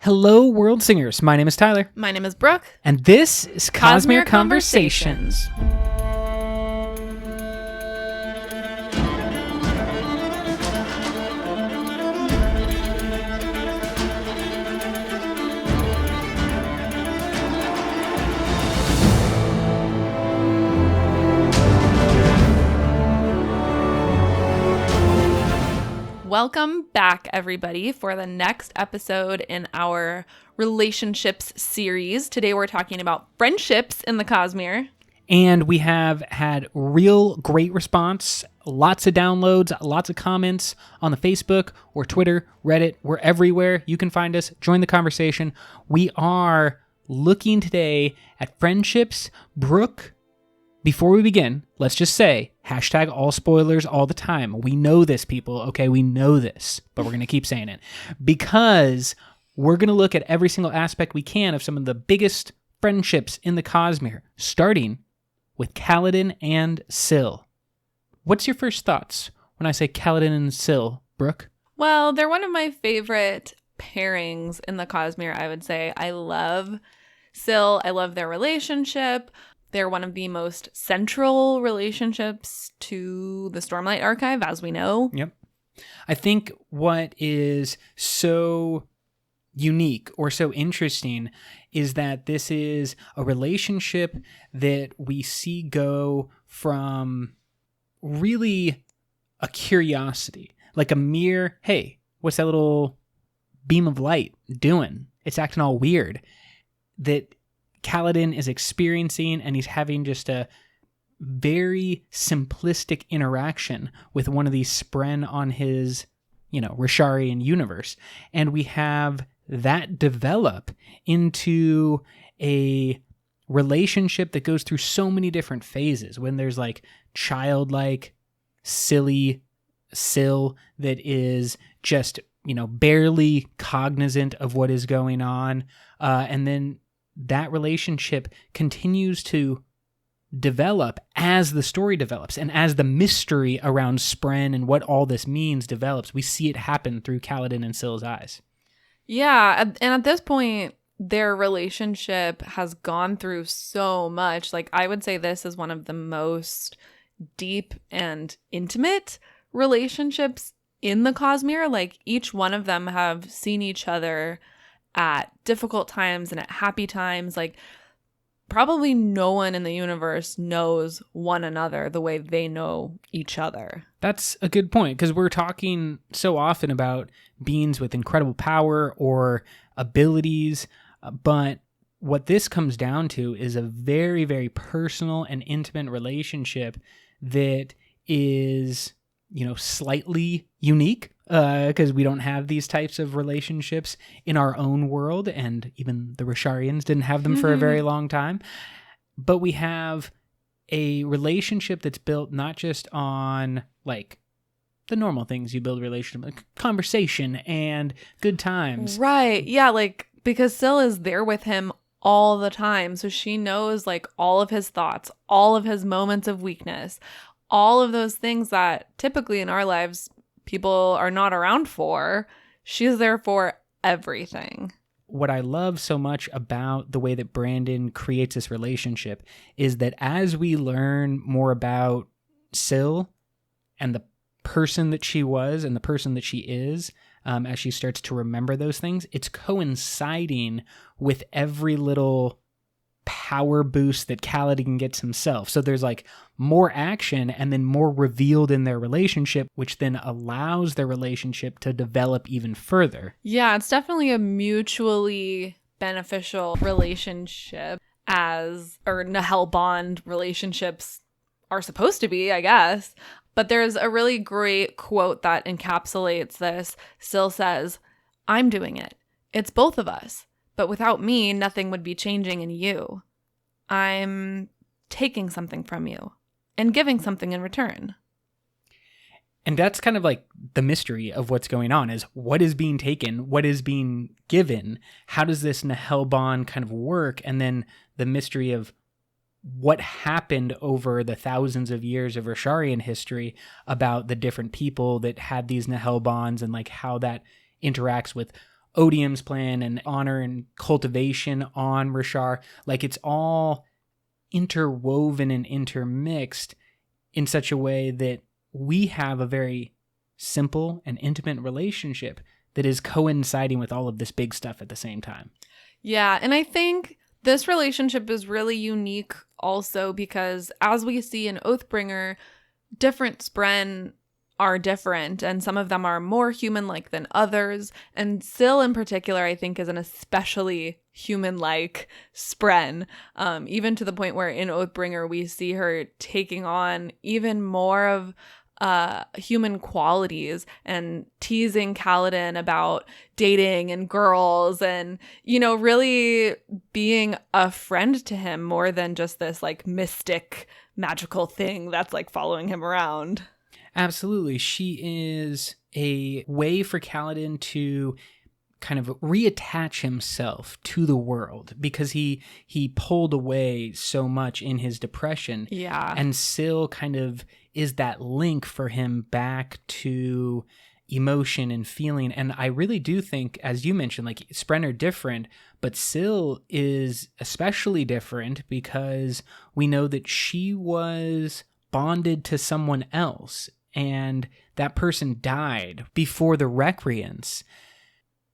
Hello, world singers. My name is Tyler. My name is Brooke. And this is Cosmere Conversations. Welcome back, everybody, for the next episode in our relationships series. Today we're talking about friendships in the Cosmere. And we have had real great response, lots of downloads, lots of comments on the Facebook or Twitter, Reddit. We're everywhere. You can find us. Join the conversation. We are looking today at friendships. Brooke, before we begin, let's just say, hashtag all spoilers all the time. We know this, people, okay? We know this, but we're going to keep saying it because we're going to look at every single aspect we can of some of the biggest friendships in the Cosmere, starting with Kaladin and Syl. What's your first thoughts when I say Kaladin and Syl, Brooke? Well, they're one of my favorite pairings in the Cosmere, I would say. I love Syl. I love their relationship. They're one of the most central relationships to the Stormlight Archive, as we know. Yep. I think what is so unique or so interesting is that this is a relationship that we see go from really a curiosity, like a mere, hey, what's that little beam of light doing? It's acting all weird. That Kaladin is experiencing, and he's having just a very simplistic interaction with one of these Spren on his, Risharian universe. And we have that develop into a relationship that goes through so many different phases. When there's like childlike, silly Syl that is just, barely cognizant of what is going on. And then that relationship continues to develop as the story develops and as the mystery around Spren and what all this means develops. We see it happen through Kaladin and Syl's eyes. Yeah, and at this point, their relationship has gone through so much. Like, I would say this is one of the most deep and intimate relationships in the Cosmere. Like, each one of them have seen each other at difficult times and at happy times. Like, probably no one in the universe knows one another the way they know each other. That's a good point, because we're talking so often about beings with incredible power or abilities, but what this comes down to is a very, very personal and intimate relationship that is, slightly unique, because we don't have these types of relationships in our own world, and even the Risharians didn't have them for a very long time. But we have a relationship that's built not just on, like, the normal things you build a relationship, like conversation and good times. Right. Yeah, like, because Syl is there with him all the time, so she knows, like, all of his thoughts, all of his moments of weakness, all of those things that typically in our lives people are not around for. She's there for everything. What I love so much about the way that Brandon creates this relationship is that as we learn more about Syl and the person that she was and the person that she is, as she starts to remember those things, it's coinciding with every little power boost that Kaladin gets himself. So there's like more action and then more revealed in their relationship, which then allows their relationship to develop even further. Yeah, it's definitely a mutually beneficial relationship, or Nahel bond relationships are supposed to be, I guess. But there's a really great quote that encapsulates this. Syl says, "I'm doing it. It's both of us. But without me, nothing would be changing in you. I'm taking something from you and giving something in return." And that's kind of like the mystery of what's going on, is what is being taken, what is being given, how does this Nahel bond kind of work, and then the mystery of what happened over the thousands of years of Risharian history about the different people that had these Nahel bonds, and like how that interacts with Odium's plan and honor and cultivation on Rashar, like it's all interwoven and intermixed in such a way that we have a very simple and intimate relationship that is coinciding with all of this big stuff at the same time. Yeah, and I think this relationship is really unique also because as we see in Oathbringer, different Spren are different, and some of them are more human-like than others. And Syl in particular, I think, is an especially human-like Spren, even to the point where in Oathbringer we see her taking on even more of human qualities and teasing Kaladin about dating and girls and, you know, really being a friend to him more than just this like mystic magical thing that's like following him around. Absolutely. She is a way for Kaladin to kind of reattach himself to the world because he pulled away so much in his depression. Yeah. And Syl kind of is that link for him back to emotion and feeling. And I really do think, as you mentioned, like Spren are different, but Syl is especially different because we know that she was bonded to someone else and that person died before the Recreants.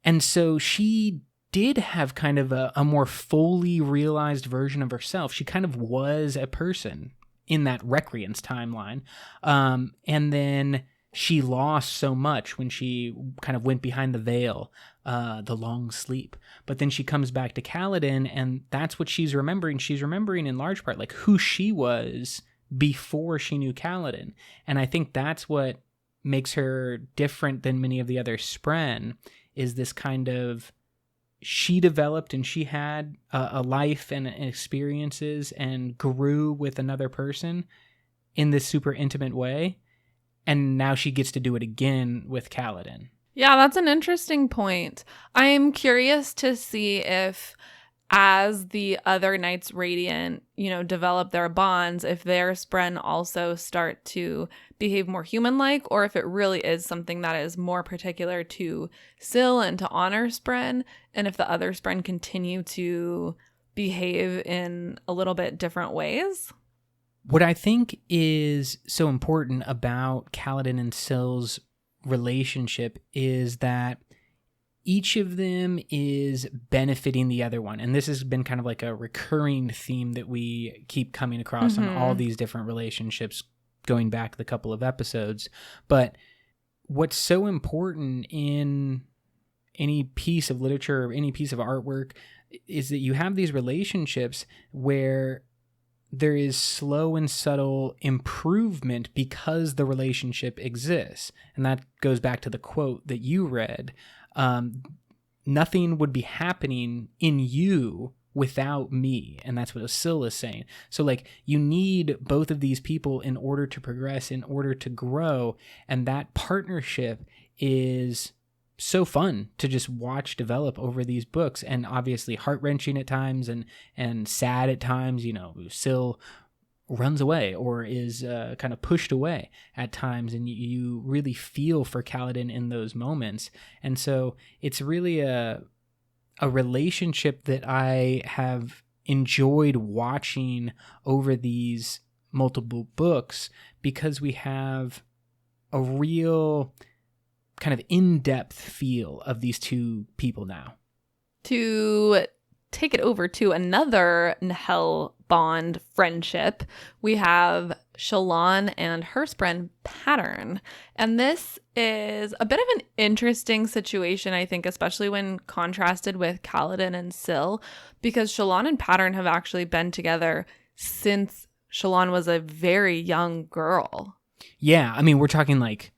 And so she did have kind of a more fully realized version of herself. She kind of was a person in that Recreants timeline. And then she lost so much when she kind of went behind the veil, the long sleep. But then she comes back to Kaladin, and that's what she's remembering. She's remembering in large part like who she was before she knew Kaladin. And I think that's what makes her different than many of the other Spren, is this kind of, she developed and she had a life and experiences and grew with another person in this super intimate way. And now she gets to do it again with Kaladin. Yeah, that's an interesting point. I'm curious to see if as the other Knights Radiant, you know, develop their bonds, if their Spren also start to behave more human-like, or if it really is something that is more particular to Syl and to honor Spren, and if the other Spren continue to behave in a little bit different ways. What I think is so important about Kaladin and Syl's relationship is that each of them is benefiting the other one. And this has been kind of like a recurring theme that we keep coming across on all these different relationships going back the couple of episodes. But what's so important in any piece of literature or any piece of artwork is that you have these relationships where there is slow and subtle improvement because the relationship exists. And that goes back to the quote that you read. Nothing would be happening in you without me. And that's what Syl is saying. So like you need both of these people in order to progress, in order to grow. And that partnership is so fun to just watch develop over these books, and obviously heart-wrenching at times and sad at times. You know, Syl runs away or is kind of pushed away at times, and you really feel for Kaladin in those moments. And so it's really a relationship that I have enjoyed watching over these multiple books because we have a real kind of in-depth feel of these two people now. To take it over to another Nahel bond friendship, we have Shallan and her Spren Pattern. And this is a bit of an interesting situation, I think, especially when contrasted with Kaladin and Syl, because Shallan and Pattern have actually been together since Shallan was a very young girl. Yeah, I mean, we're talking like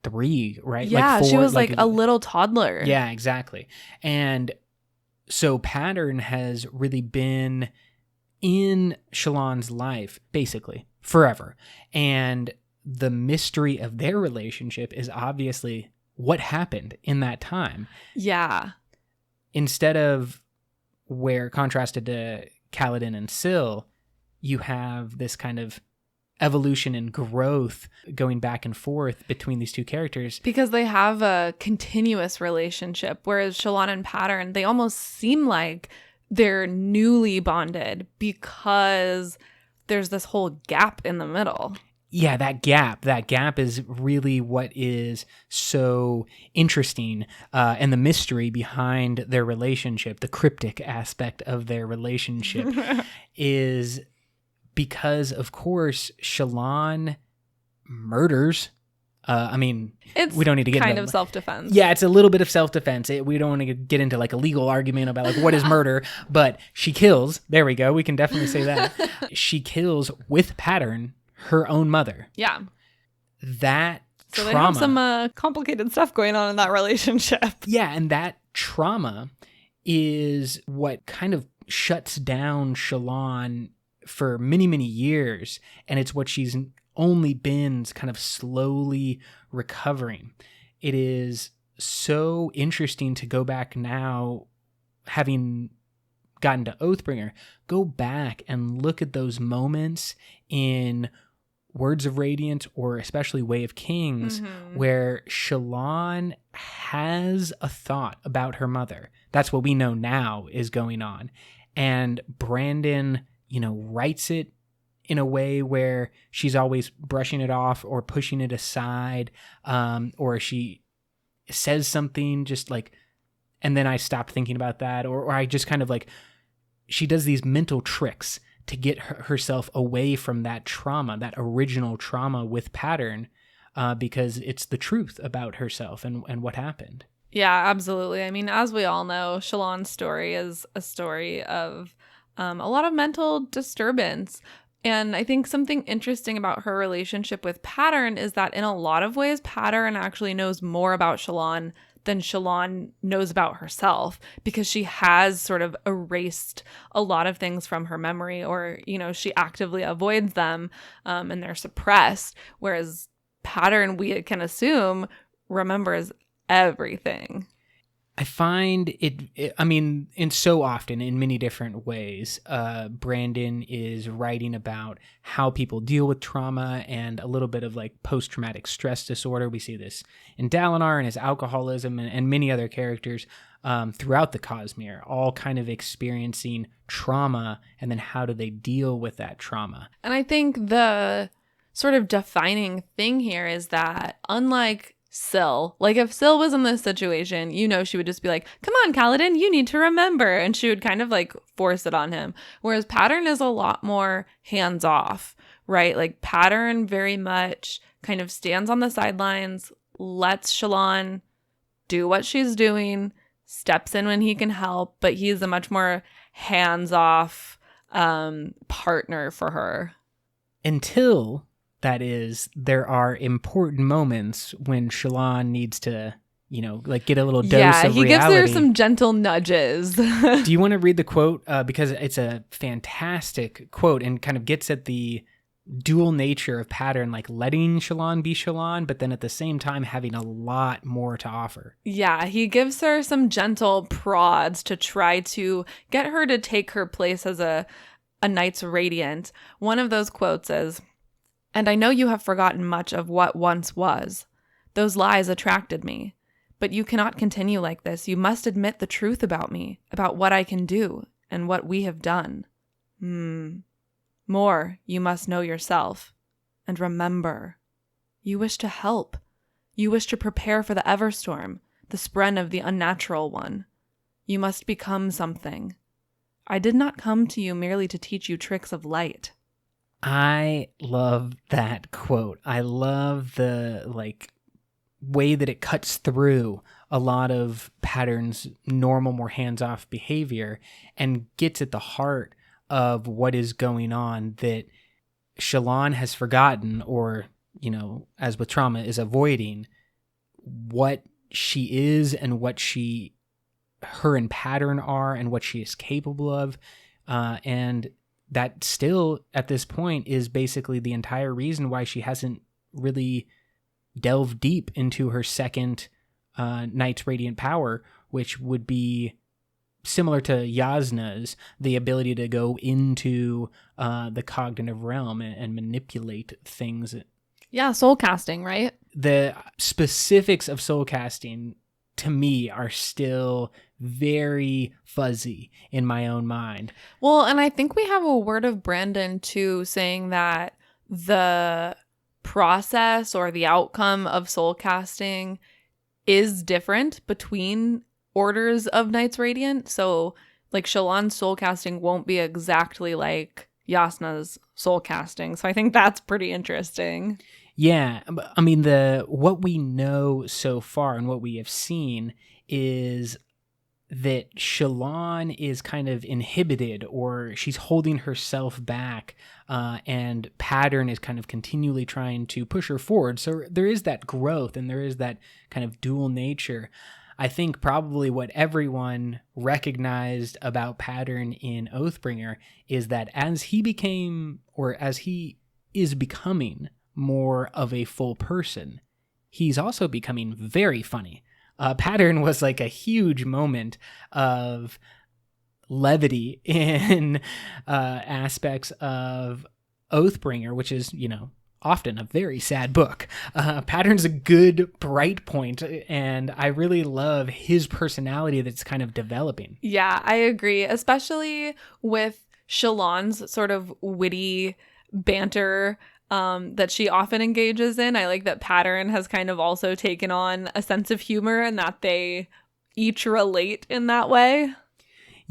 3, right? Yeah, like 4, she was like a little toddler. Yeah, exactly. And so Pattern has really been in Shallan's life basically forever. And the mystery of their relationship is obviously what happened in that time. Yeah. Instead of where contrasted to Kaladin and Syl, you have this kind of evolution and growth going back and forth between these two characters. Because they have a continuous relationship, whereas Shallan and Pattern, they almost seem like they're newly bonded because there's this whole gap in the middle. Yeah, that gap is really what is so interesting, and the mystery behind their relationship, the cryptic aspect of their relationship is because, of course, Shallan murders. We don't need to get kind into of self-defense. Yeah, it's a little bit of self-defense. We don't want to get into like a legal argument about like what is murder, but she kills. There we go. We can definitely say that. She kills with Pattern her own mother. Yeah. That so trauma. They have some complicated stuff going on in that relationship. Yeah, and that trauma is what kind of shuts down Shallan for many, many years, and it's what she's only been kind of slowly recovering. It is so interesting to go back now, having gotten to Oathbringer, go back and look at those moments in Words of Radiance or especially Way of Kings, where Shallan has a thought about her mother. That's what we know now is going on. And Brandon, writes it in a way where she's always brushing it off or pushing it aside, or she says something just like, and then I stopped thinking about that, or I just kind of like, she does these mental tricks to get herself away from that trauma, that original trauma with Pattern, because it's the truth about herself and what happened. Yeah, absolutely. I mean, as we all know, Shallan's story is a story of a lot of mental disturbance. And I think something interesting about her relationship with Pattern is that in a lot of ways, Pattern actually knows more about Shallan than Shallan knows about herself, because she has sort of erased a lot of things from her memory, or, she actively avoids them, and they're suppressed. Whereas Pattern, we can assume, remembers everything. I find in so often, in many different ways, Brandon is writing about how people deal with trauma and a little bit of like post-traumatic stress disorder. We see this in Dalinar and his alcoholism and many other characters throughout the Cosmere, all kind of experiencing trauma, and then how do they deal with that trauma. And I think the sort of defining thing here is that, unlike Syl, like if Syl was in this situation, she would just be like, come on, Kaladin, you need to remember. And she would kind of like force it on him. Whereas Pattern is a lot more hands off, right? Like Pattern very much kind of stands on the sidelines, lets Shallan do what she's doing, steps in when he can help, but he's a much more hands off partner for her. Until... that is, there are important moments when Shallan needs to, get a little dose of reality. Yeah, he gives her some gentle nudges. Do you want to read the quote? Because it's a fantastic quote and kind of gets at the dual nature of Pattern, like letting Shallan be Shallan, but then at the same time having a lot more to offer. Yeah, he gives her some gentle prods to try to get her to take her place as a Knights Radiant. One of those quotes is, "And I know you have forgotten much of what once was. Those lies attracted me. But you cannot continue like this. You must admit the truth about me, about what I can do, and what we have done. More, you must know yourself. And remember, you wish to help. You wish to prepare for the Everstorm, the spren of the unnatural one. You must become something. I did not come to you merely to teach you tricks of light." I love that quote. I love the way that it cuts through a lot of Pattern's normal, more hands-off behavior and gets at the heart of what is going on that Shallan has forgotten, or, as with trauma, is avoiding what she is and what her and Pattern are and what she is capable of. And that still, at this point, is basically the entire reason why she hasn't really delved deep into her second Knight's Radiant power, which would be similar to Yasna's, the ability to go into the cognitive realm and manipulate things. Yeah, soul casting, right? The specifics of soul casting to me are still very fuzzy in my own mind. Well, and I think we have a word of Brandon too, saying that the process or the outcome of soul casting is different between orders of Knights Radiant. So like Shallan's soul casting won't be exactly like Yasna's soul casting. So I think that's pretty interesting. Yeah, I mean, what we know so far and what we have seen is that Shallan is kind of inhibited, or she's holding herself back, and Pattern is kind of continually trying to push her forward. So there is that growth and there is that kind of dual nature. I think probably what everyone recognized about Pattern in Oathbringer is that as he is becoming more of a full person, he's also becoming very funny. Pattern was like a huge moment of levity in aspects of Oathbringer, which is, often a very sad book. Pattern's a good bright point, and I really love his personality that's kind of developing. Yeah, I agree, especially with Shallan's sort of witty banter that she often engages in. I like that Pattern has kind of also taken on a sense of humor and that they each relate in that way.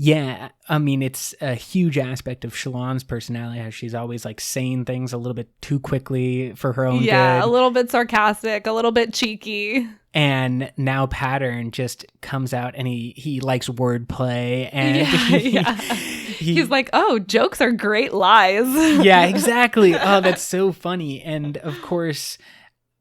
Yeah, I mean, it's a huge aspect of Shallan's personality, how she's always like saying things a little bit too quickly for her own good. Yeah, a little bit sarcastic, a little bit cheeky. And now Pattern just comes out and he likes wordplay, and he's like, oh, jokes are great lies. Yeah, exactly. Oh, that's so funny. And of course,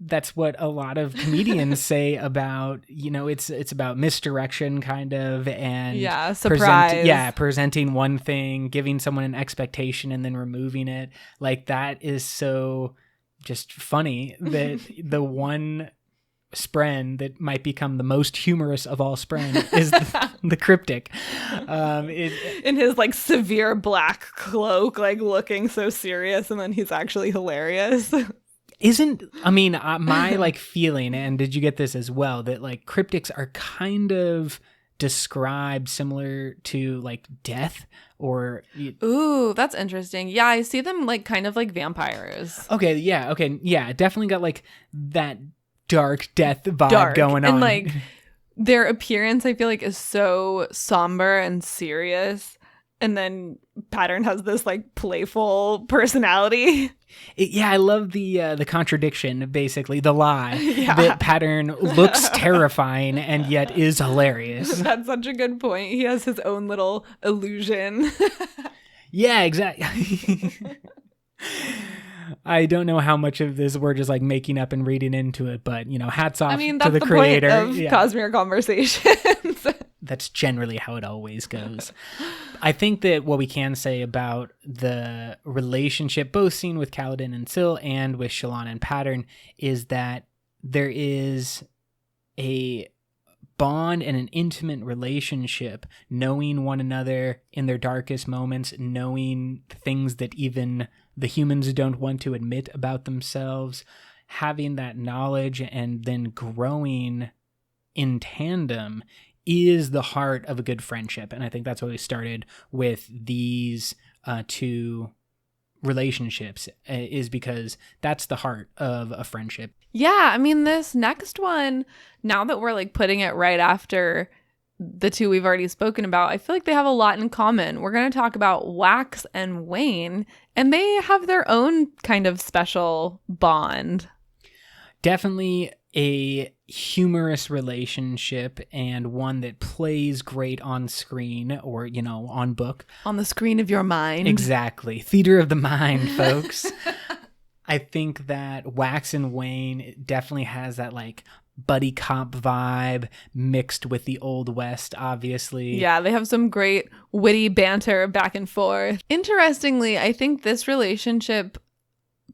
that's what a lot of comedians say about, it's about misdirection kind of, and surprise. Presenting one thing, giving someone an expectation and then removing it. Like, that is so just funny that the one spren that might become the most humorous of all spren is the cryptic. In his like severe black cloak, like looking so serious, and then he's actually hilarious. My like feeling, and did you get this as well, that like cryptics are kind of described similar to like death, or ooh, that's interesting. Yeah, I see them like kind of like vampires. Okay, definitely got like that dark death vibe going on. And like their appearance, I feel like, is so somber and serious. And then Pattern has this like playful personality. I love the contradiction, basically the lie. That Pattern looks terrifying and yet is hilarious. That's such a good point. He has his own little illusion. Yeah, exactly. I don't know how much of this we're just like making up and reading into it, but hats off to the creator. Point of Cosmere Conversations. That's generally how it always goes. I think that what we can say about the relationship, both seen with Kaladin and Syl and with Shallan and Pattern, is that there is a bond and an intimate relationship, knowing one another in their darkest moments, knowing things that even the humans don't want to admit about themselves, having that knowledge and then growing in tandem is the heart of a good friendship. And I think that's why we started with these two relationships, is because that's the heart of a friendship. Yeah, I mean, this next one, now that we're like putting it right after the two we've already spoken about, I feel like they have a lot in common. We're going to talk about Wax and Wayne, and they have their own kind of special bond. Definitely a humorous relationship, and one that plays great on screen, or on book, on the screen of your mind. Exactly, theater of the mind, folks. I think that Wax and Wayne definitely has that like buddy cop vibe mixed with the Old West, obviously. Yeah, they have some great witty banter back and forth. Interestingly, I think this relationship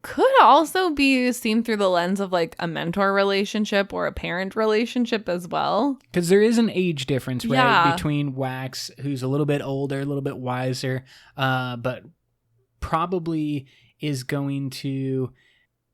could also be seen through the lens of like a mentor relationship or a parent relationship as well. Because there is an age difference, right, Yeah. between Wax, who's a little bit older, a little bit wiser, but probably is going to,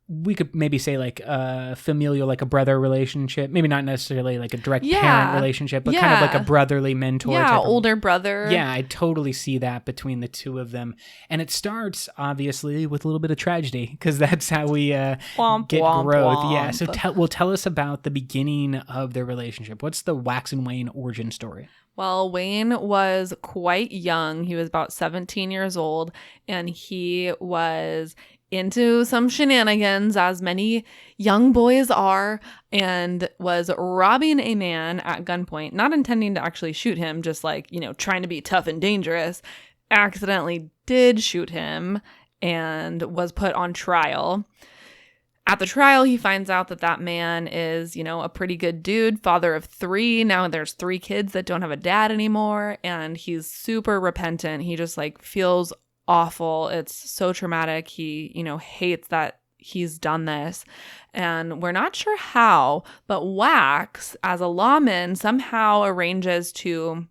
we could maybe say like a familial, like a brother relationship, maybe not necessarily like a direct parent relationship, but kind of like a brotherly mentor type of, older brother. Yeah, I totally see that between the two of them. And it starts, obviously, with a little bit of tragedy, because that's how we get Womp, growth. womp. Yeah, so tell us about the beginning of their relationship. What's the Wax and Wayne origin story? Well, Wayne was quite young. He was about 17 years old, and he was into some shenanigans, as many young boys are, and was robbing a man at gunpoint, not intending to actually shoot him, just like, trying to be tough and dangerous. Accidentally did shoot him and was put on trial. At the trial, he finds out that man is, a pretty good dude, father of 3. Now there's 3 kids that don't have a dad anymore, and he's super repentant. He just like feels awful. It's so traumatic. He, hates that he's done this. And we're not sure how, but Wax, as a lawman, somehow arranges to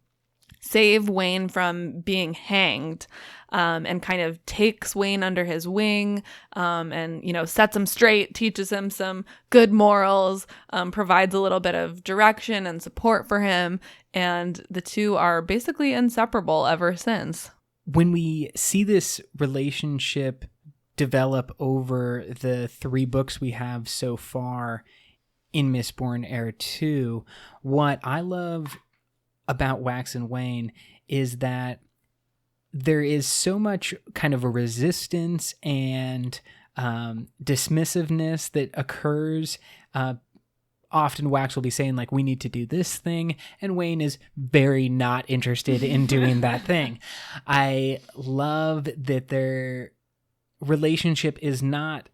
save Wayne from being hanged, and kind of takes Wayne under his wing, and, sets him straight, teaches him some good morals, provides a little bit of direction and support for him. And the two are basically inseparable ever since. When we see this relationship develop over the 3 books we have so far in Mistborn Era 2, what I love about Wax and Wayne is that there is so much kind of a resistance and dismissiveness that occurs. Often Wax will be saying, like, we need to do this thing, and Wayne is very not interested in doing that thing. I love that their relationship is not,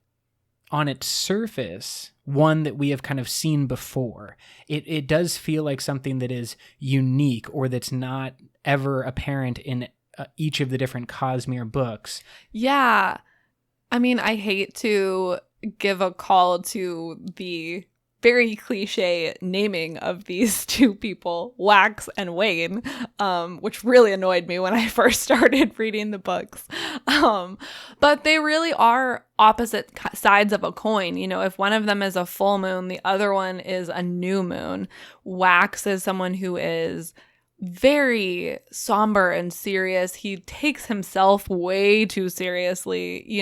on its surface, one that we have kind of seen before. It does feel like something that is unique, or that's not ever apparent in each of the different Cosmere books. Yeah. I mean, I hate to give a call to the very cliche naming of these 2 people, Wax and Wayne, which really annoyed me when I first started reading the books. But they really are opposite sides of a coin. If one of them is a full moon, the other one is a new moon. Wax is someone who is very somber and serious. He takes himself way too seriously,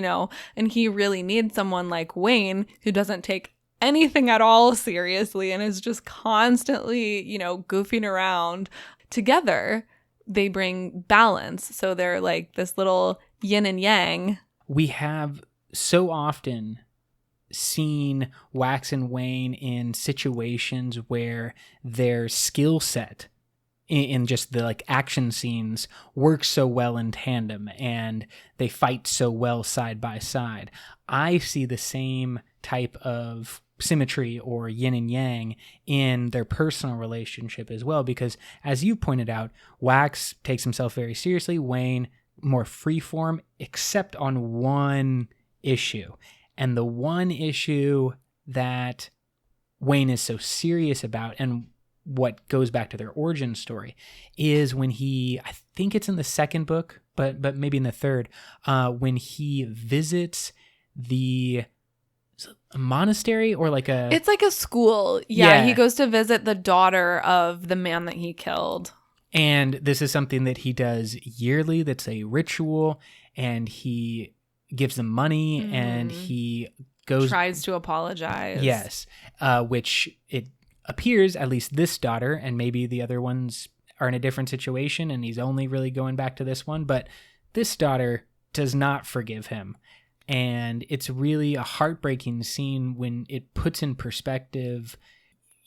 and he really needs someone like Wayne who doesn't take anything at all seriously and is just constantly, goofing around. Together, they bring balance. So they're like this little yin and yang. We have so often seen Wax and Wayne in situations where their skill set in just the like action scenes works so well in tandem, and they fight so well side by side. I see the same type of symmetry or yin and yang in their personal relationship as well, because as you pointed out, Wax takes himself very seriously, Wayne more freeform, except on one issue. And the one issue that Wayne is so serious about, and what goes back to their origin story, is when he, I think it's in the 2nd book, but maybe in the 3rd, when he visits a monastery or like a... It's like a school. Yeah, he goes to visit the daughter of the man that he killed. And this is something that he does yearly. That's a ritual, and he gives them money, and he tries to apologize. Yes, which it appears, at least this daughter, and maybe the other ones are in a different situation, and he's only really going back to this one, but this daughter does not forgive him. And it's really a heartbreaking scene when it puts in perspective,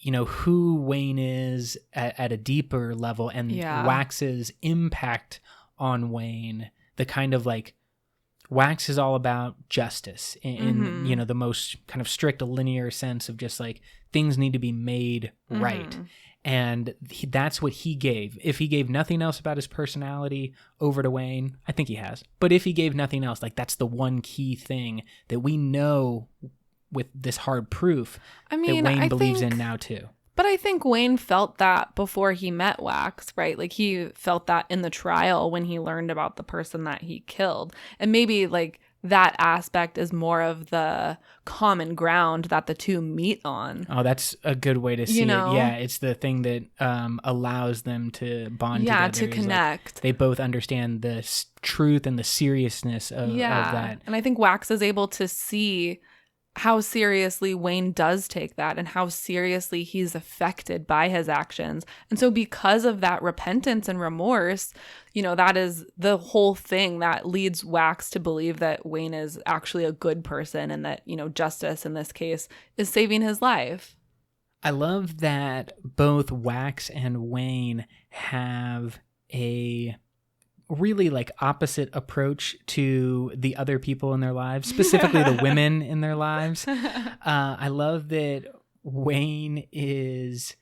who Wayne is at a deeper level, and Wax's impact on Wayne. The kind of like, Wax is all about justice in the most kind of strict linear sense of just like things need to be made right. And that's what he gave. If he gave nothing else about his personality over to Wayne, I think he has. But if he gave nothing else, like that's the one key thing that we know with this hard proof that Wayne believes in now too. But I think Wayne felt that before he met Wax, right? Like he felt that in the trial when he learned about the person that he killed. And maybe like that aspect is more of the common ground that the two meet on. Oh, that's a good way to see it. Yeah, it's the thing that allows them to bond together. Yeah, to connect. Like they both understand the truth and the seriousness of that. And I think Wax is able to see how seriously Wayne does take that and how seriously he's affected by his actions. And so because of that repentance and remorse, that is the whole thing that leads Wax to believe that Wayne is actually a good person and that, justice in this case is saving his life. I love that both Wax and Wayne have a really like opposite approach to the other people in their lives, specifically the women in their lives. I love that Wayne is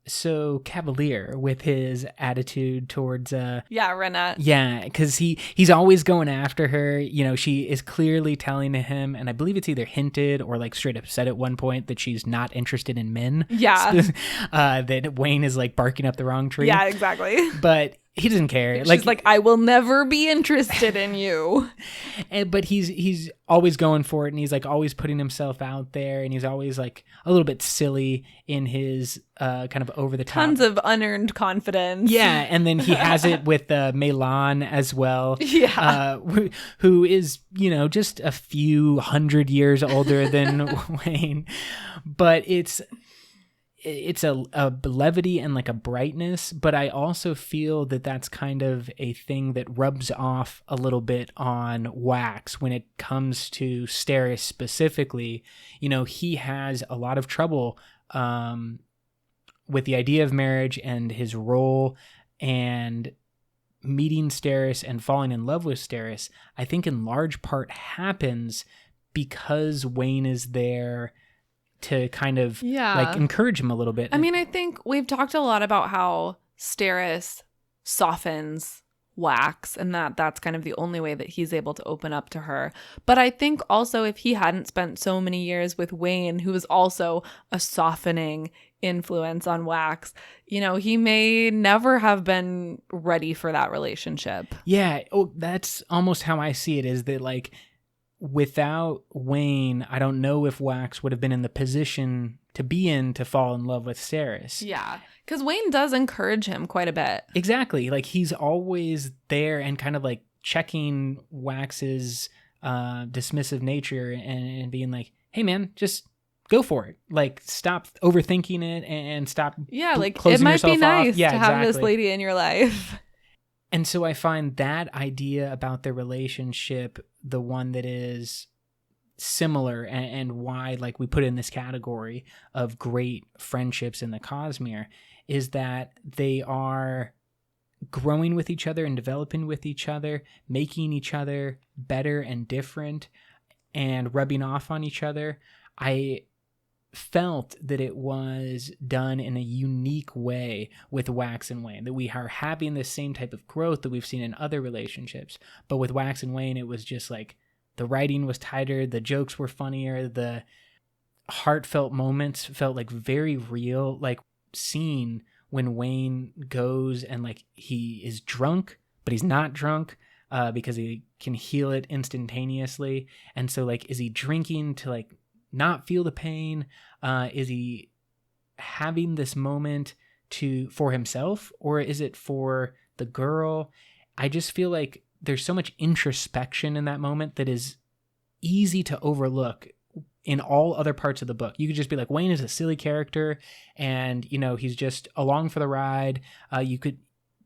so cavalier with his attitude towards Renette. Yeah, because he's always going after her. She is clearly telling him, and I believe it's either hinted or like straight up said at one point that she's not interested in men. Yeah. That Wayne is like barking up the wrong tree. Yeah, exactly. But he doesn't care. She's like, I will never be interested in you. But he's always going for it, and he's like always putting himself out there, and he's always like a little bit silly in his kind of over the top. Tons of unearned confidence. Yeah, and then he has it with Melan as well. Yeah. Who is, just a few 100 years older than Wayne. But it's a levity and like a brightness, but I also feel that that's kind of a thing that rubs off a little bit on Wax when it comes to Steris specifically. He has a lot of trouble with the idea of marriage and his role, and meeting Steris and falling in love with Steris, I think in large part happens because Wayne is there to kind of like encourage him a little bit. I mean, I think we've talked a lot about how Steris softens Wax and that's kind of the only way that he's able to open up to her. But I think also if he hadn't spent so many years with Wayne, who is also a softening influence on Wax, he may never have been ready for that relationship. Yeah. Oh, that's almost how I see it, is that like, without Wayne, I don't know if Wax would have been in the position to be in to fall in love with Steris. Yeah, because Wayne does encourage him quite a bit. Exactly. Like he's always there and kind of like checking Wax's dismissive nature and being like, hey man, just go for it. Like stop overthinking it and stop it might be nice to have this lady in your life. And so I find that idea about their relationship the one that is similar and why like we put it in this category of great friendships in the Cosmere, is that they are growing with each other and developing with each other, making each other better and different and rubbing off on each other. I felt that it was done in a unique way with Wax and Wayne, that we are having the same type of growth that we've seen in other relationships. But with Wax and Wayne, it was just like the writing was tighter, the jokes were funnier, the heartfelt moments felt like very real, like seeing when Wayne goes and like he is drunk, but he's not drunk because he can heal it instantaneously. And so like, is he drinking to like not feel the pain? Is he having this moment for himself, or is it for the girl? I just feel like there's so much introspection in that moment that is easy to overlook in all other parts of the book. You could just be like, Wayne is a silly character and he's just along for the ride. You could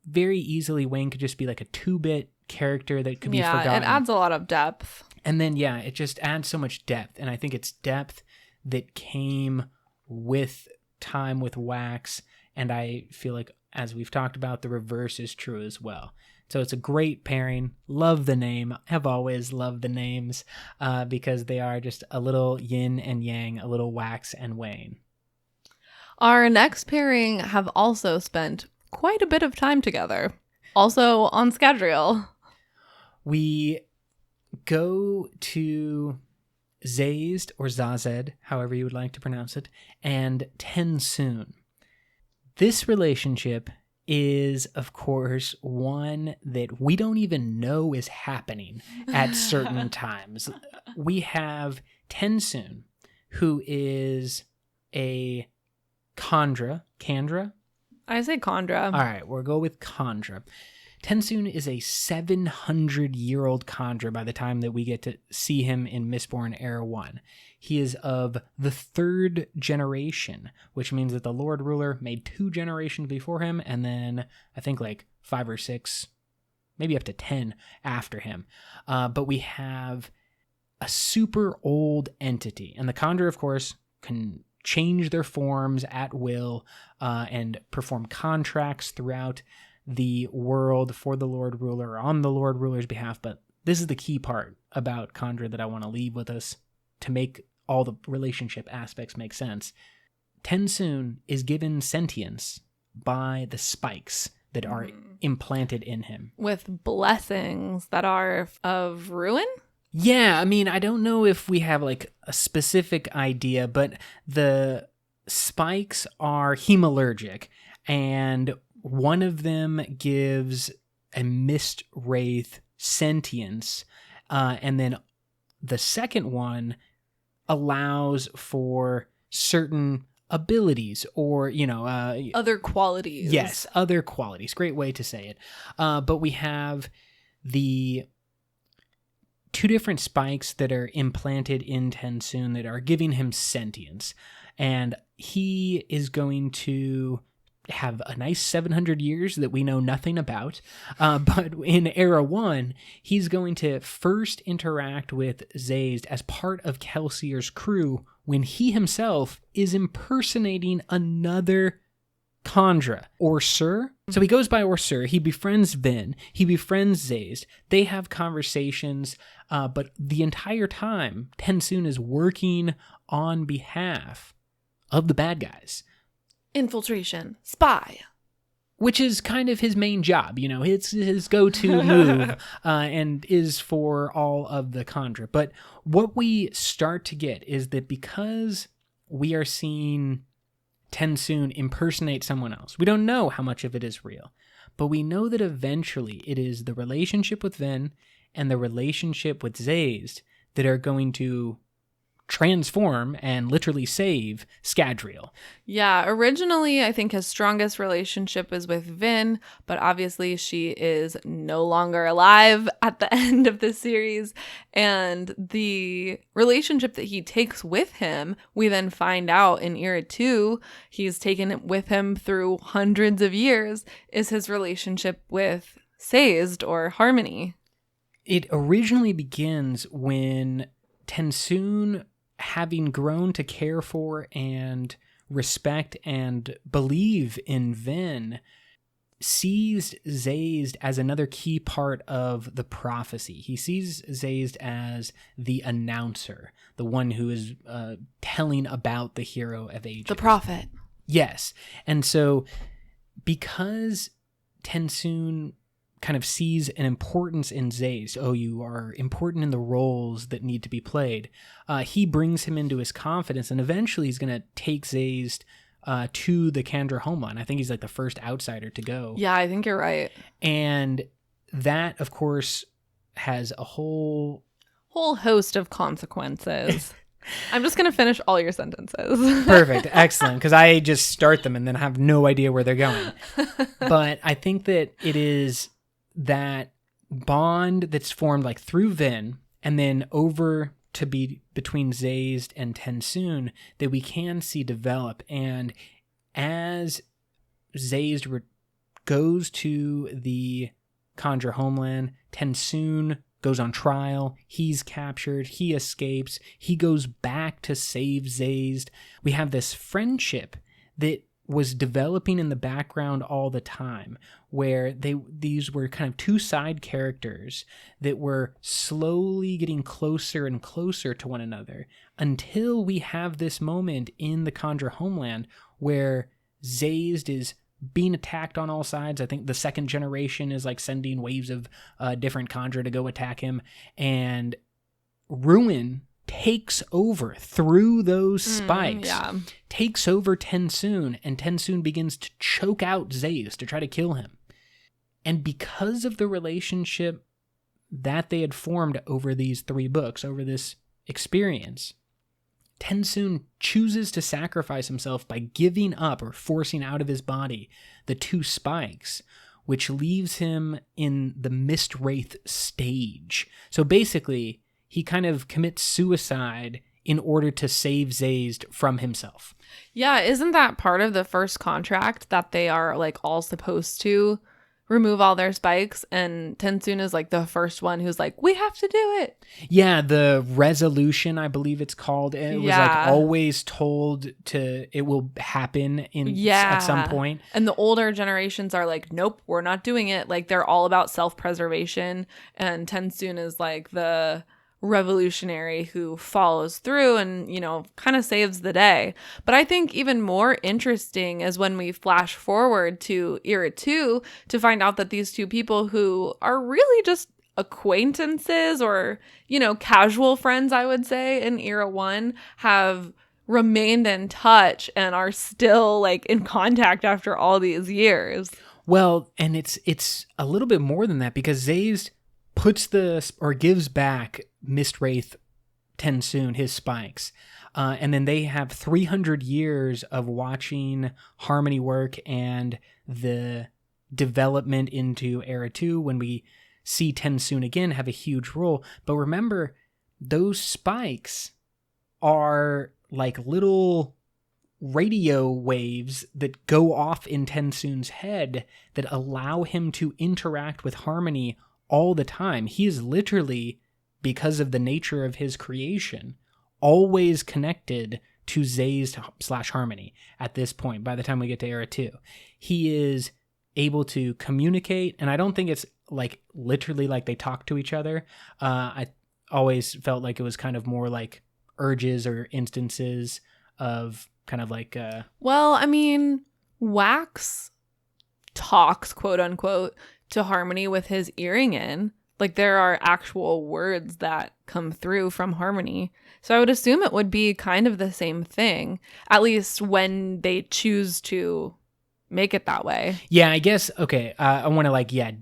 very easily, Wayne could just be like a 2-bit character that could be forgotten. It adds a lot of depth. And then, it just adds so much depth. And I think it's depth that came with time with Wax. And I feel like, as we've talked about, the reverse is true as well. So it's a great pairing. Love the name. Have always loved the names because they are just a little yin and yang, a little Wax and Wayne. Our next pairing have also spent quite a bit of time together, also on Scadrial. We go to Zazed, or Zazed, however you would like to pronounce it, and Tensoon. This relationship is, of course, one that we don't even know is happening at certain times. We have Tensoon, who is a Kandra. I say Kandra. All right, we'll go with Kandra. Tensoon is a 700-year-old Kandra by the time that we get to see him in Mistborn Era 1. He is of the 3rd generation, which means that the Lord Ruler made 2 generations before him, and then I think like 5 or 6, maybe up to 10 after him. But we have a super old entity, and the Kandra, of course, can change their forms at will and perform contracts throughout the world for the Lord Ruler, or on the Lord Ruler's behalf. But this is the key part about Kandra that I want to leave with us to make all the relationship aspects make sense. Tensoon is given sentience by the spikes that are implanted in him. With blessings that are of ruin? Yeah, I mean, I don't know if we have like a specific idea, but the spikes are hemalurgic, and one of them gives a mist wraith sentience, and then the second one allows for certain abilities or, Other qualities. Yes, other qualities. Great way to say it. But we have the 2 different spikes that are implanted in Tensoon that are giving him sentience. And he is going to have a nice 700 years that we know nothing about. But in Era 1, he's going to first interact with Zazed as part of Kelsier's crew when he himself is impersonating another Kandra, Orsur. So he goes by Orsur. He befriends Vin. He befriends Zazed. They have conversations, but the entire time, Tensoon is working on behalf of the bad guys. Infiltration. Spy. Which is kind of his main job, it's his go-to move, and is for all of the Kandra. But what we start to get is that because we are seeing Tensoon impersonate someone else, we don't know how much of it is real, but we know that eventually it is the relationship with Ven and the relationship with Zazed that are going to transform and literally save Scadrial. Yeah, originally I think his strongest relationship is with Vin, but obviously she is no longer alive at the end of the series. And the relationship that he takes with him, we then find out in Era 2, he's taken it with him through hundreds of years, is his relationship with Zazed, or Harmony. It originally begins when Tensoon, having grown to care for and respect and believe in Vin, sees Zazed as another key part of the prophecy. He sees Zazed as the announcer, the one who is telling about the hero of ages. The prophet. Yes. And so because Tensoon kind of sees an importance in Zazed, you are important in the roles that need to be played, he brings him into his confidence, and eventually he's going to take Zazed to the Kandra homeland. I think he's like the first outsider to go. Yeah, I think you're right. And that, of course, has a whole host of consequences. I'm just going to finish all your sentences. Perfect. Excellent. Because I just start them and then have no idea where they're going. But I think that it is that bond that's formed like through Vin and then over to be between Zazed and Tensoon that we can see develop. And as Zazed goes to the Kandra homeland, Tensoon goes on trial, he's captured, he escapes, he goes back to save Zazed. We have this friendship that was developing in the background all the time, where these were kind of 2 side characters that were slowly getting closer and closer to one another until we have this moment in the Kandra homeland where Zazed is being attacked on all sides. I think the second generation is like sending waves of different Kandra to go attack him, and Ruin takes over through those spikes, takes over Tensoon, and Tensoon begins to choke out Zazed to try to kill him. And because of the relationship that they had formed over these 3 books, over this experience, Tensoon chooses to sacrifice himself by giving up or forcing out of his body the 2 spikes, which leaves him in the Mist Wraith stage. So basically, he kind of commits suicide in order to save Zazed from himself. Yeah, isn't that part of the first contract that they are like all supposed to remove all their spikes? And Tensoon is like the first one who's like, we have to do it. Yeah, the resolution, I believe it's called. It was like always told it will happen at some point. And the older generations are like, nope, we're not doing it. Like they're all about self-preservation. And Tensoon is like the revolutionary who follows through and, kind of saves the day. But I think even more interesting is when we flash forward to Era 2 to find out that these 2 people who are really just acquaintances or, casual friends, I would say, in Era 1 have remained in touch and are still like in contact after all these years. Well, and it's a little bit more than that, because Zazed gives back Mist Wraith Tensoon his spikes. And then they have 300 years of watching Harmony work and the development into Era 2 when we see Tensoon again have a huge role. But remember, those spikes are like little radio waves that go off in Tensoon's head that allow him to interact with Harmony all the time. He is literally, because of the nature of his creation, always connected to Zazed/Harmony at this point. By the time we get to Era 2, he is able to communicate, and I don't think it's like literally like they talk to each other. I always felt like it was kind of more like urges or instances of kind of like well, I mean, Wax talks, quote unquote, to Harmony with his earring in. Like there are actual words that come through from Harmony. So I would assume it would be kind of the same thing, at least when they choose to make it that way. Yeah, I guess, okay, I want to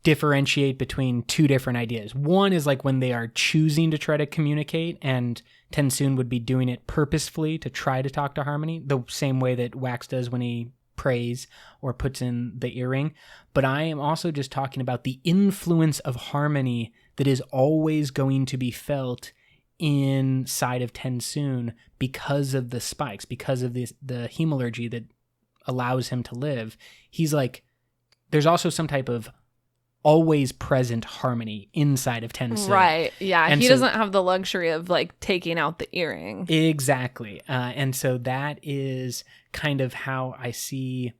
differentiate between 2 different ideas. One is like when they are choosing to try to communicate, and Tensoon would be doing it purposefully to try to talk to Harmony, the same way that Wax does when he prays or puts in the earring. But I am also just talking about the influence of Harmony that is always going to be felt inside of Tensoon because of the spikes, because of the hemalurgy that allows him to live. He's like, there's also some type of always present Harmony inside of Tensoon. Right. Yeah. And he doesn't have the luxury of like taking out the earring. Exactly. And so that is kind of how I see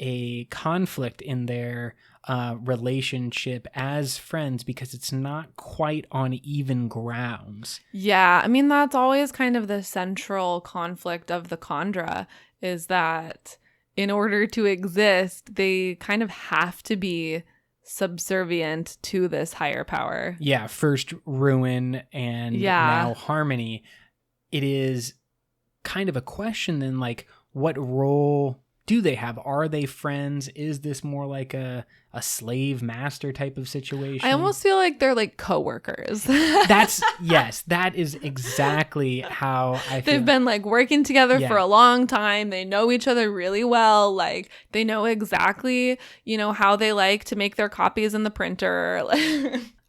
a conflict in their relationship as friends, because it's not quite on even grounds. Yeah. I mean, that's always kind of the central conflict of the Kandra, is that in order to exist, they kind of have to be subservient to this higher power. Yeah, first Ruin and now Harmony. It is kind of a question then, like, what role do they have? Are they friends? Is this more like a slave master type of situation? I almost feel like they're like coworkers. Yes, that is exactly how I feel. They've been like working together for a long time. They know each other really well. Like they know exactly, how they like to make their copies in the printer.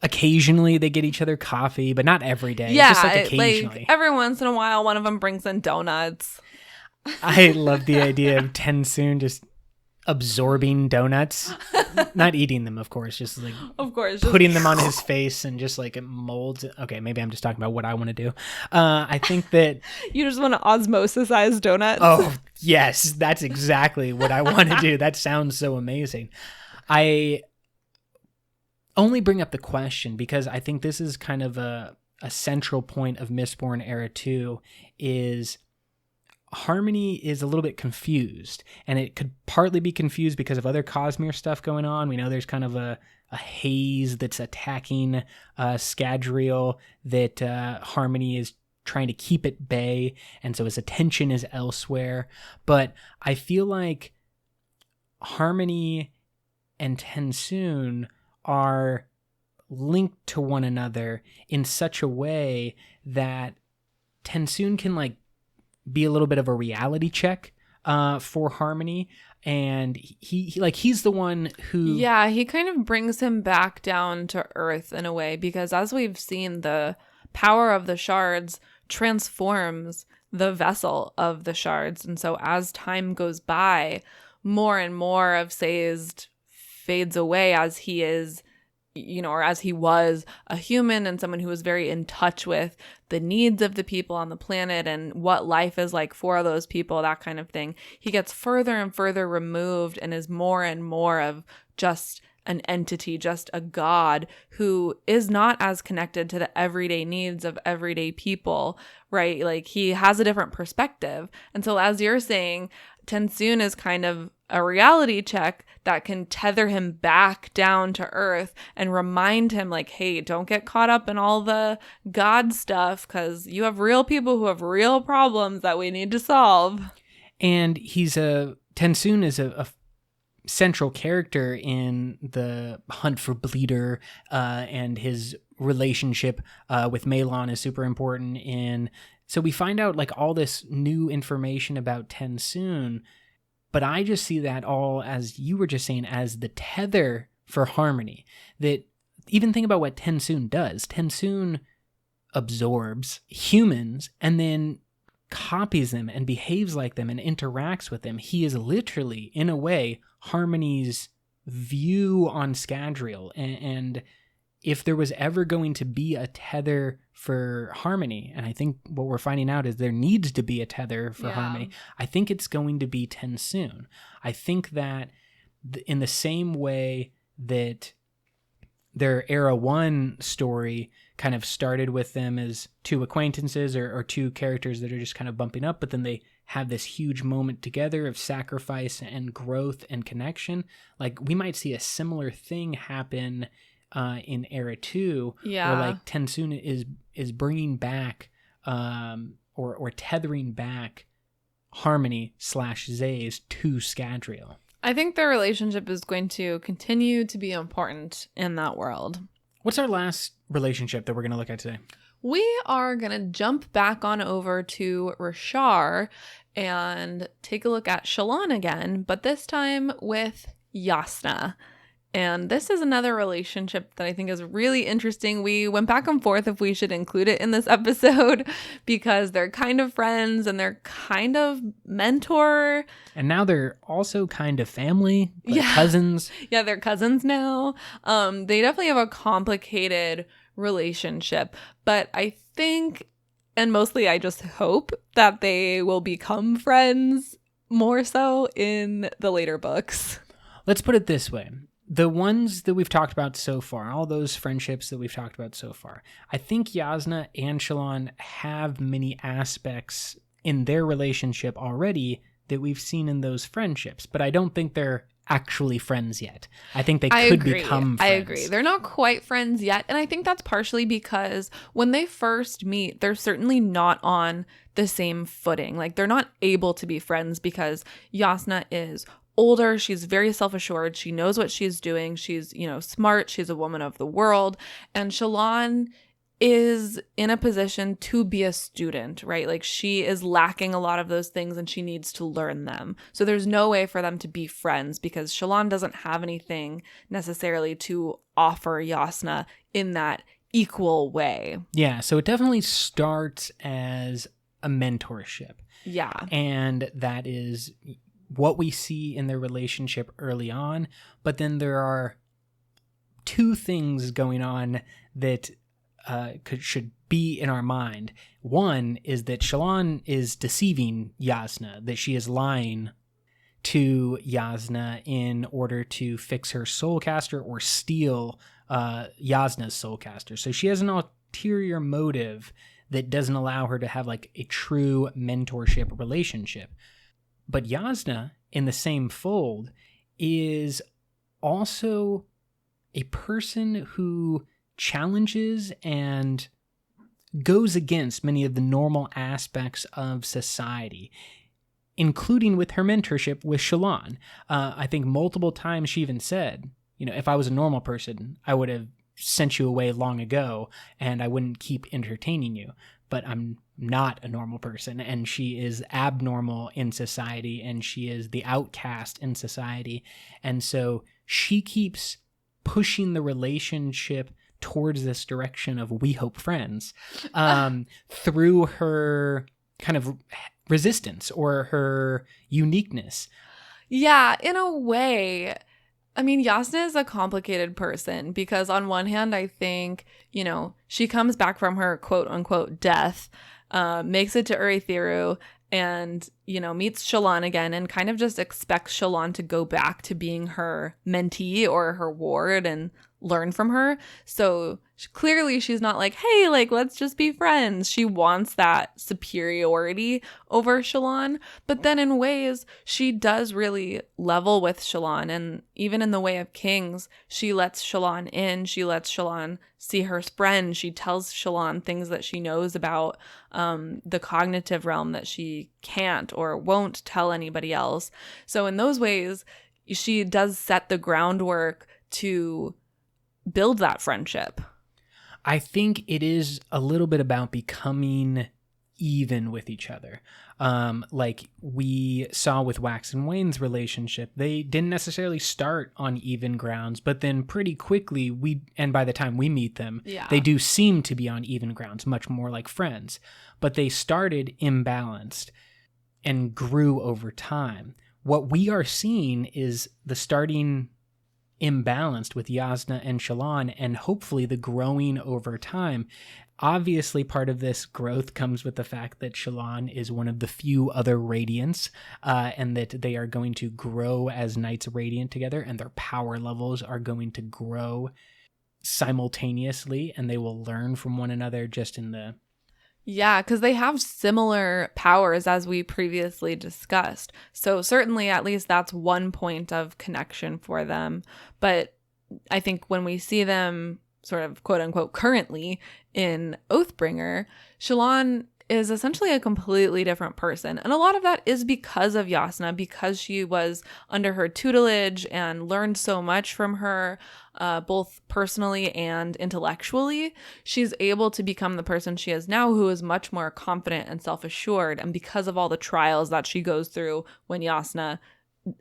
Occasionally they get each other coffee, but not every day. Yeah, just like occasionally. Like every once in a while, one of them brings in donuts. I love the idea of Tensoon just absorbing donuts, not eating them, of course, just like putting them on his face and just like it molds. Okay, maybe I'm just talking about what I want to do. I think that you just want to osmosisize donuts. Oh yes, that's exactly what I want to do. That sounds so amazing. I only bring up the question because I think this is kind of a central point of Mistborn Era 2 is, Harmony is a little bit confused, and it could partly be confused because of other Cosmere stuff going on. We know there's kind of a haze that's attacking Scadrial that Harmony is trying to keep at bay, and so his attention is elsewhere. But I feel like Harmony and Tensoon are linked to one another in such a way that Tensoon can like be a little bit of a reality check for Harmony, and he's the one who he kind of brings him back down to earth in a way, because as we've seen, the power of the shards transforms the vessel of the shards, and so as time goes by, more and more of Sazed fades away as he is, or as he was a human and someone who was very in touch with the needs of the people on the planet and what life is like for those people, that kind of thing. He gets further and further removed and is more and more of just an entity, just a god who is not as connected to the everyday needs of everyday people, right? Like, he has a different perspective. And so, as you're saying, Tensoon is kind of a reality check that can tether him back down to earth and remind him, like, hey, don't get caught up in all the God stuff, because you have real people who have real problems that we need to solve. And Tensoon is a central character in the hunt for Bleeder, and his relationship with Malon is super important so we find out like all this new information about Tensoon, but I just see that all, as you were just saying, as the tether for Harmony. That even think about what Tensoon does. Tensoon absorbs humans and then copies them and behaves like them and interacts with them. He is literally, in a way, Harmony's view on Scadrial. And if there was ever going to be a tether for Harmony, and I think what we're finding out is there needs to be a tether for Harmony, I think it's going to be Tensoon. I think that in the same way that their Era 1 story kind of started with them as two acquaintances or two characters that are just kind of bumping up, but then they have this huge moment together of sacrifice and growth and connection. Like, we might see a similar thing happen in Era 2, where like Tensoon is bringing back or tethering back Harmony / Zaze to Scadrial. I think their relationship is going to continue to be important in that world. What's our last relationship that we're going to look at today? We are going to jump back on over to Rashar and take a look at Shallan again, but this time with Jasnah. And this is another relationship that I think is really interesting. We went back and forth if we should include it in this episode because they're kind of friends and they're kind of mentor. And now they're also kind of family, cousins. Yeah, they're cousins now. They definitely have a complicated relationship. But I think, and mostly I just hope, that they will become friends more so in the later books. Let's put it this way. The ones that we've talked about so far, all those friendships that we've talked about so far, I think Jasnah and Shallan have many aspects in their relationship already that we've seen in those friendships, but I don't think they're actually friends yet. I think they could become friends. I agree. They're not quite friends yet, and I think that's partially because when they first meet, they're certainly not on the same footing. Like, they're not able to be friends because Jasnah is older, she's very self-assured, she knows what she's doing, she's, smart, she's a woman of the world, and Shallan is in a position to be a student, right? Like, she is lacking a lot of those things and she needs to learn them. So there's no way for them to be friends because Shallan doesn't have anything necessarily to offer Jasnah in that equal way. Yeah, so it definitely starts as a mentorship. Yeah. And that is what we see in their relationship early on, but then there are two things going on that should be in our mind. One is that Shallan is deceiving Jasnah, that she is lying to Jasnah in order to fix her soulcaster or steal Jasnah's soulcaster. So she has an ulterior motive that doesn't allow her to have like a true mentorship relationship. But Yasna, in the same fold, is also a person who challenges and goes against many of the normal aspects of society, including with her mentorship with Shallan. I think multiple times she even said, if I was a normal person, I would have sent you away long ago and I wouldn't keep entertaining you. But I'm not a normal person, and she is abnormal in society, and she is the outcast in society. And so she keeps pushing the relationship towards this direction of we hope friends through her kind of resistance or her uniqueness. Yeah, in a way. I mean, Yasna is a complicated person because on one hand, I think, she comes back from her quote unquote death, makes it to Urithiru and, meets Shallan again and kind of just expects Shallan to go back to being her mentee or her ward and learn from her. So clearly she's not like, hey, let's just be friends. She wants that superiority over Shallan. But then in ways, she does really level with Shallan. And even in the Way of Kings, she lets Shallan in. She lets Shallan see her friend. She tells Shallan things that she knows about the cognitive realm that she can't or won't tell anybody else. So in those ways, she does set the groundwork to build that friendship. I think it is a little bit about becoming even with each other. Like we saw with Wax and Wayne's relationship, they didn't necessarily start on even grounds, but then pretty quickly and by the time we meet them, they do seem to be on even grounds, much more like friends. But they started imbalanced and grew over time. What we are seeing is the starting imbalanced with Yasna and Shallan, and hopefully the growing over time. Obviously, part of this growth comes with the fact that Shallan is one of the few other Radiants, and that they are going to grow as Knights Radiant together, and their power levels are going to grow simultaneously, and they will learn from one another just in the... Yeah, because they have similar powers as we previously discussed. So certainly, at least that's one point of connection for them. But I think when we see them sort of quote unquote currently in Oathbringer, Shallan is essentially a completely different person. And a lot of that is because of Yasna, because she was under her tutelage and learned so much from her, both personally and intellectually. She's able to become the person she is now, who is much more confident and self-assured. And because of all the trials that she goes through when Yasna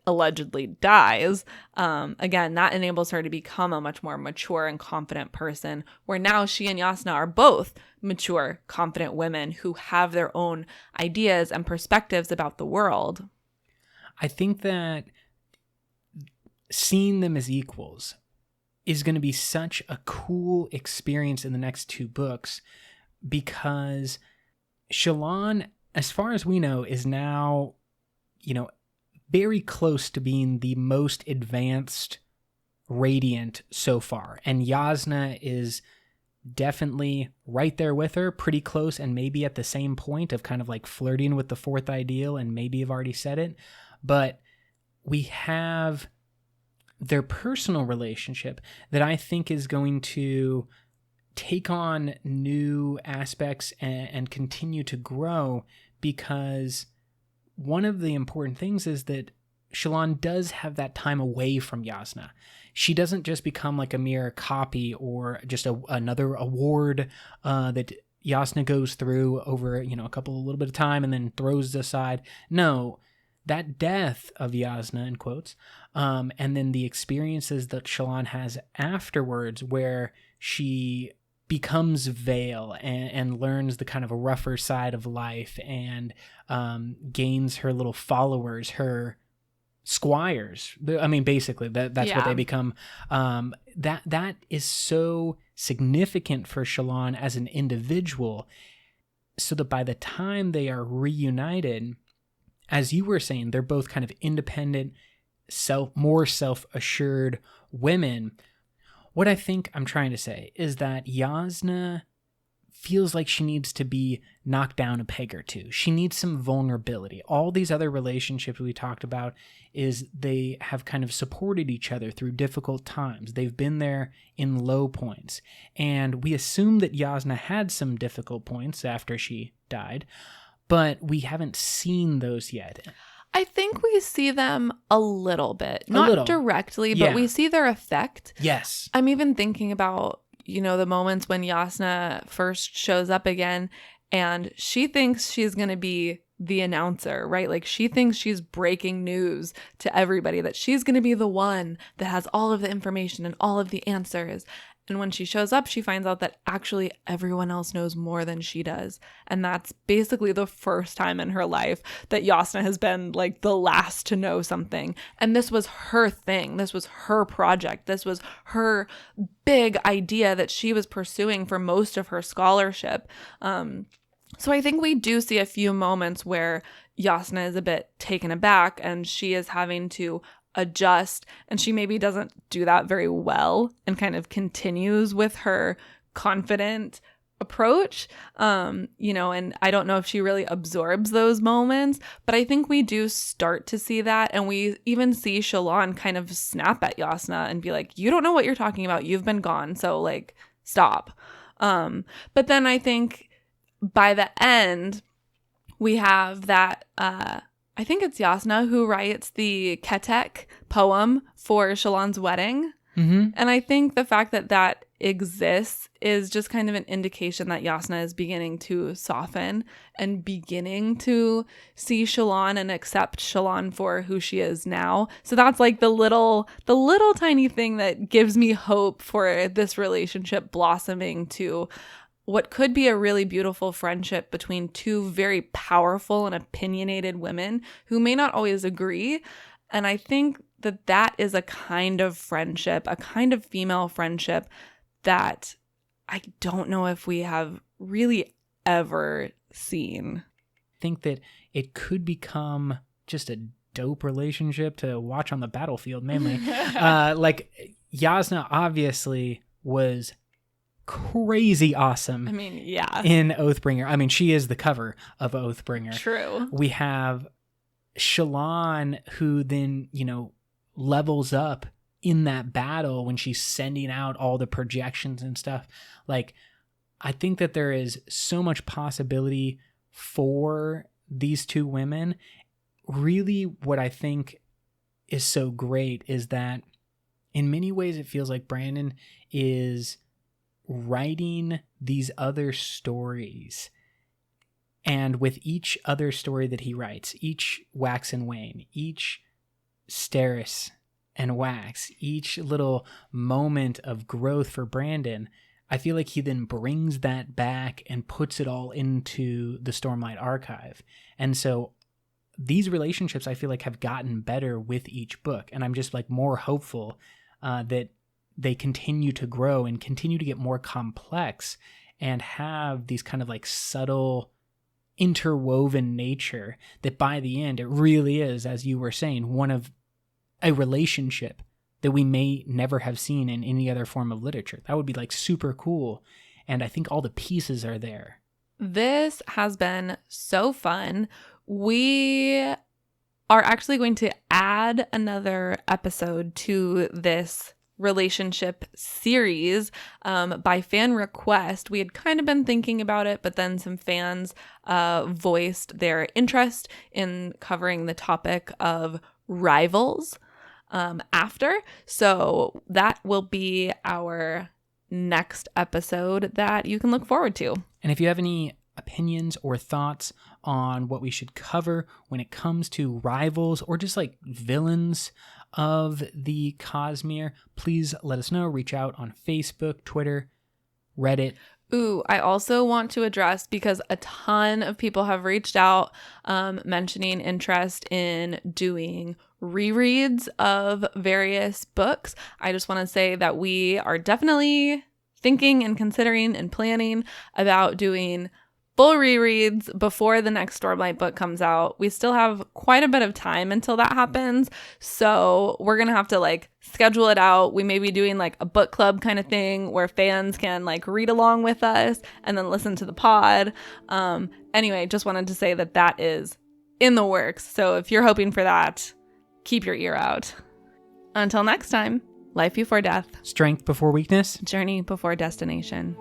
allegedly dies, again, that enables her to become a much more mature and confident person, where now she and Yasna are both mature, confident women who have their own ideas and perspectives about the world. I think that seeing them as equals is going to be such a cool experience in the next two books, because Shallan, as far as we know, is now, very close to being the most advanced Radiant so far. And Yasna is definitely right there with her, pretty close, and maybe at the same point of kind of like flirting with the fourth ideal, and maybe have already said it. But we have their personal relationship that I think is going to take on new aspects and continue to grow, because one of the important things is that Shallan does have that time away from Yasna. She doesn't just become like a mere copy or just another award that Yasna goes through over, a little bit of time and then throws aside. No, that death of Yasna, in quotes, and then the experiences that Shallan has afterwards, where she becomes Vale and learns the kind of a rougher side of life, and gains her little followers, her squires. I mean, basically that's what they become. That is so significant for Shallan as an individual, so that by the time they are reunited, as you were saying, they're both kind of independent, more self-assured women. What I think I'm trying to say is that Yasna feels like she needs to be knocked down a peg or two. She needs some vulnerability. All these other relationships we talked about is they have kind of supported each other through difficult times. They've been there in low points. And we assume that Yasna had some difficult points after she died, but we haven't seen those yet. I think we see them a little bit, not directly, but we see their effect. Yes. I'm even thinking about, the moments when Yasna first shows up again and she thinks she's going to be the announcer, right? Like she thinks she's breaking news to everybody, that she's going to be the one that has all of the information and all of the answers. And when she shows up, she finds out that actually everyone else knows more than she does. And that's basically the first time in her life that Yasna has been like the last to know something. And this was her thing. This was her project. This was her big idea that she was pursuing for most of her scholarship. So I think we do see a few moments where Yasna is a bit taken aback and she is having to adjust, and she maybe doesn't do that very well and kind of continues with her confident approach, and I don't know if she really absorbs those moments, but I think we do start to see that, and we even see Shallan kind of snap at Yasna and be like, you don't know what you're talking about, you've been gone, so like stop. But then I think by the end we have that I think it's Yasna who writes the Ketek poem for Shallan's wedding. Mm-hmm. And I think the fact that that exists is just kind of an indication that Yasna is beginning to soften and beginning to see Shallan and accept Shallan for who she is now. So that's like the little tiny thing that gives me hope for this relationship blossoming to what could be a really beautiful friendship between two very powerful and opinionated women who may not always agree. And I think that that is a kind of friendship, a kind of female friendship that I don't know if we have really ever seen. I think that it could become just a dope relationship to watch on the battlefield, mainly. Like Yasna obviously was crazy awesome. I mean, yeah. In Oathbringer. I mean, she is the cover of Oathbringer. True. We have Shallan, who then, levels up in that battle when she's sending out all the projections and stuff. Like, I think that there is so much possibility for these two women. Really, what I think is so great is that in many ways it feels like Brandon is writing these other stories, and with each other story that he writes, each wax and wane, each Steris and wax, each little moment of growth for Brandon, I feel like he then brings that back and puts it all into the Stormlight Archive. And so these relationships I feel like have gotten better with each book, and I'm just like more hopeful that they continue to grow and continue to get more complex and have these kind of like subtle interwoven nature that by the end it really is, as you were saying, one of a relationship that we may never have seen in any other form of literature. That would be like super cool. And I think all the pieces are there. This has been so fun. We are actually going to add another episode to this relationship series by fan request. We had kind of been thinking about it, but then some fans voiced their interest in covering the topic of rivals after. So that will be our next episode that you can look forward to. And if you have any opinions or thoughts on what we should cover when it comes to rivals or just like villains of the Cosmere, please let us know. Reach out on Facebook, Twitter, Reddit. Ooh, I also want to address, because a ton of people have reached out mentioning interest in doing rereads of various books. I just want to say that we are definitely thinking and considering and planning about doing full rereads before the next Stormlight book comes out. We still have quite a bit of time until that happens. So we're going to have to like schedule it out. We may be doing like a book club kind of thing where fans can like read along with us and then listen to the pod. Anyway, just wanted to say that that is in the works. So if you're hoping for that, keep your ear out. Until next time, life before death, Strength before weakness. journey before destination.